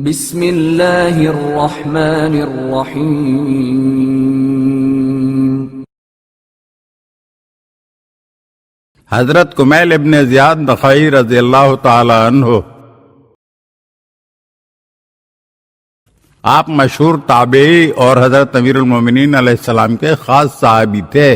بسم اللہ الرحمن الرحیم۔ حضرت کمیل ابن زیاد نخعی رضی اللہ تعالی عنہ آپ مشہور تابعی اور حضرت امیر المومنین علیہ السلام کے خاص صحابی تھے،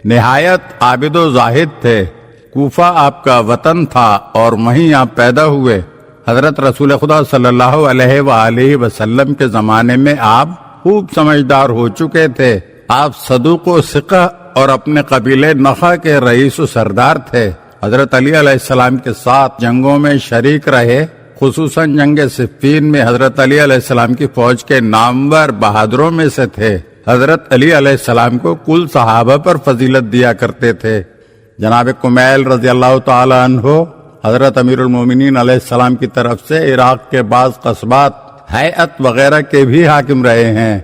نہایت عابد و زاہد تھے۔ کوفہ آپ کا وطن تھا اور وہیں آپ پیدا ہوئے۔ حضرت رسول خدا صلی اللہ علیہ وآلہ وسلم کے زمانے میں آپ خوب سمجھدار ہو چکے تھے۔ آپ صدوق و ثقہ اور اپنے قبیلے نخع کے رئیس و سردار تھے۔ حضرت علی علیہ السلام کے ساتھ جنگوں میں شریک رہے، خصوصاً جنگ صفین میں حضرت علی علیہ السلام کی فوج کے نامور بہادروں میں سے تھے۔ حضرت علی علیہ السلام کو کل صحابہ پر فضیلت دیا کرتے تھے۔ جناب کمیل رضی اللہ تعالی عنہ حضرت امیر المومنین علیہ السلام کی طرف سے عراق کے بعض قصبات، ہیئت وغیرہ کے بھی حاکم رہے ہیں،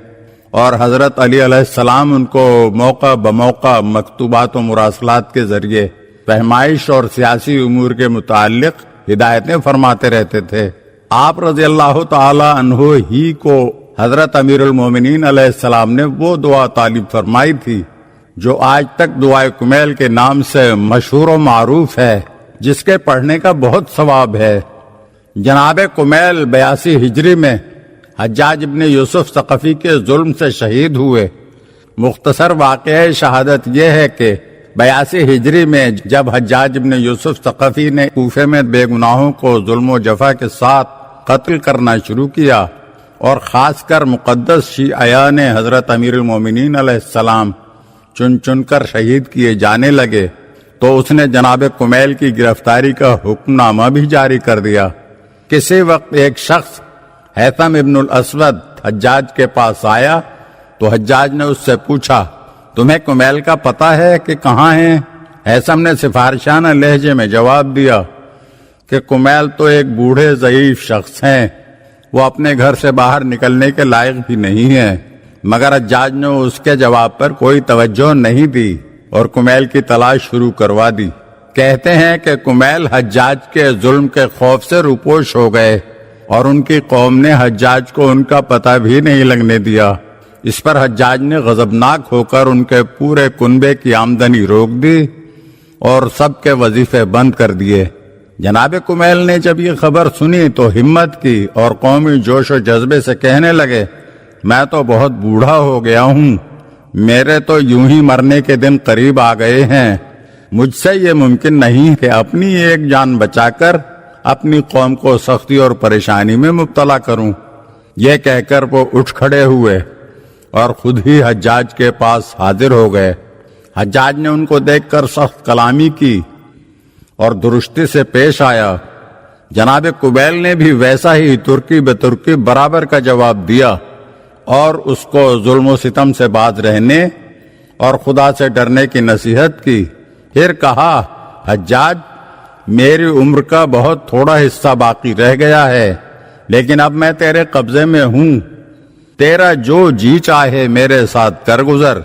اور حضرت علی علیہ السلام ان کو موقع بموقع مکتوبات و مراسلات کے ذریعے فہمائش اور سیاسی امور کے متعلق ہدایتیں فرماتے رہتے تھے۔ آپ رضی اللہ تعالی عنہ ہی کو حضرت امیر المومنین علیہ السلام نے وہ دعا تعلیم فرمائی تھی جو آج تک دعائے کمیل کے نام سے مشہور و معروف ہے، جس کے پڑھنے کا بہت ثواب ہے۔ جناب کمیل 82 ہجری میں حجاج ابن یوسف ثقفی کے ظلم سے شہید ہوئے۔ مختصر واقعہ شہادت یہ ہے کہ 82 ہجری میں جب حجاج ابن یوسف ثقفی نے کوفے میں بے گناہوں کو ظلم و جفا کے ساتھ قتل کرنا شروع کیا، اور خاص کر مقدس شیعیان حضرت امیر المومنین علیہ السلام چن چن کر شہید کیے جانے لگے، تو اس نے جناب کمیل کی گرفتاری کا حکم نامہ بھی جاری کر دیا۔ کسی وقت ایک شخص حیثم ابن الاسود حجاج کے پاس آیا تو حجاج نے اس سے پوچھا، تمہیں کمیل کا پتہ ہے کہ کہاں ہیں؟ حیثم نے سفارشانہ لہجے میں جواب دیا کہ کمیل تو ایک بوڑھے ضعیف شخص ہیں، وہ اپنے گھر سے باہر نکلنے کے لائق بھی نہیں ہیں۔ مگر حجاج نے اس کے جواب پر کوئی توجہ نہیں دی اور کمیل کی تلاش شروع کروا دی۔ کہتے ہیں کہ کمیل حجاج کے ظلم کے خوف سے روپوش ہو گئے، اور ان کی قوم نے حجاج کو ان کا پتہ بھی نہیں لگنے دیا۔ اس پر حجاج نے غضبناک ہو کر ان کے پورے کنبے کی آمدنی روک دی اور سب کے وظیفے بند کر دیے۔ جناب کمیل نے جب یہ خبر سنی تو ہمت کی اور قومی جوش و جذبے سے کہنے لگے، میں تو بہت بوڑھا ہو گیا ہوں، میرے تو یوں ہی مرنے کے دن قریب آ گئے ہیں، مجھ سے یہ ممکن نہیں کہ اپنی ایک جان بچا کر اپنی قوم کو سختی اور پریشانی میں مبتلا کروں۔ یہ کہہ کر وہ اٹھ کھڑے ہوئے اور خود ہی حجاج کے پاس حاضر ہو گئے۔ حجاج نے ان کو دیکھ کر سخت کلامی کی اور درستی سے پیش آیا۔ جناب کمیل نے بھی ویسا ہی ترکی بے ترکی برابر کا جواب دیا اور اس کو ظلم و ستم سے باز رہنے اور خدا سے ڈرنے کی نصیحت کی۔ پھر کہا، حجاج، میری عمر کا بہت تھوڑا حصہ باقی رہ گیا ہے، لیکن اب میں تیرے قبضے میں ہوں، تیرا جو جی چاہے میرے ساتھ کر گزر،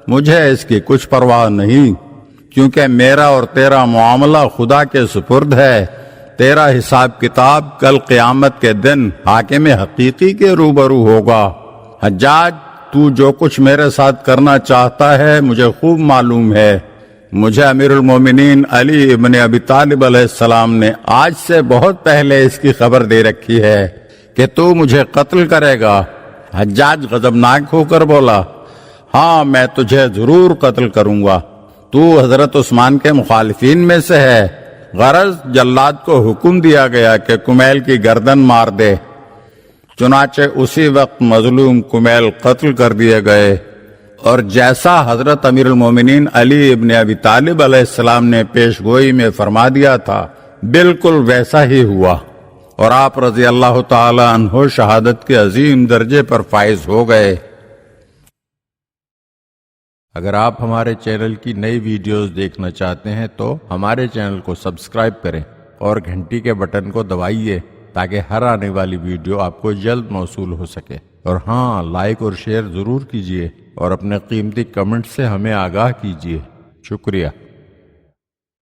مجھے اس کی کچھ پرواہ نہیں، کیونکہ میرا اور تیرا معاملہ خدا کے سپرد ہے۔ تیرا حساب کتاب کل قیامت کے دن حاکم حقیقی کے روبرو ہوگا۔ حجاج، تو جو کچھ میرے ساتھ کرنا چاہتا ہے مجھے خوب معلوم ہے۔ مجھے امیر المومنین علی ابن ابی طالب علیہ السلام نے آج سے بہت پہلے اس کی خبر دے رکھی ہے کہ تو مجھے قتل کرے گا۔ حجاج غضبناک ہو کر بولا، ہاں میں تجھے ضرور قتل کروں گا، تو حضرت عثمان کے مخالفین میں سے ہے۔ غرض جلاد کو حکم دیا گیا کہ کمیل کی گردن مار دے۔ چنانچہ اسی وقت مظلوم کمیل قتل کر دیے گئے، اور جیسا حضرت امیر المومنین علی ابن ابی طالب علیہ السلام نے پیش گوئی میں فرما دیا تھا بالکل ویسا ہی ہوا، اور آپ رضی اللہ تعالی عنہ شہادت کے عظیم درجے پر فائز ہو گئے۔ اگر آپ ہمارے چینل کی نئی ویڈیوز دیکھنا چاہتے ہیں تو ہمارے چینل کو سبسکرائب کریں اور گھنٹی کے بٹن کو دبائیے تاکہ ہر آنے والی ویڈیو آپ کو جلد موصول ہو سکے، اور ہاں لائک اور شیئر ضرور کیجیے اور اپنے قیمتی کمنٹ سے ہمیں آگاہ کیجیے۔ شکریہ۔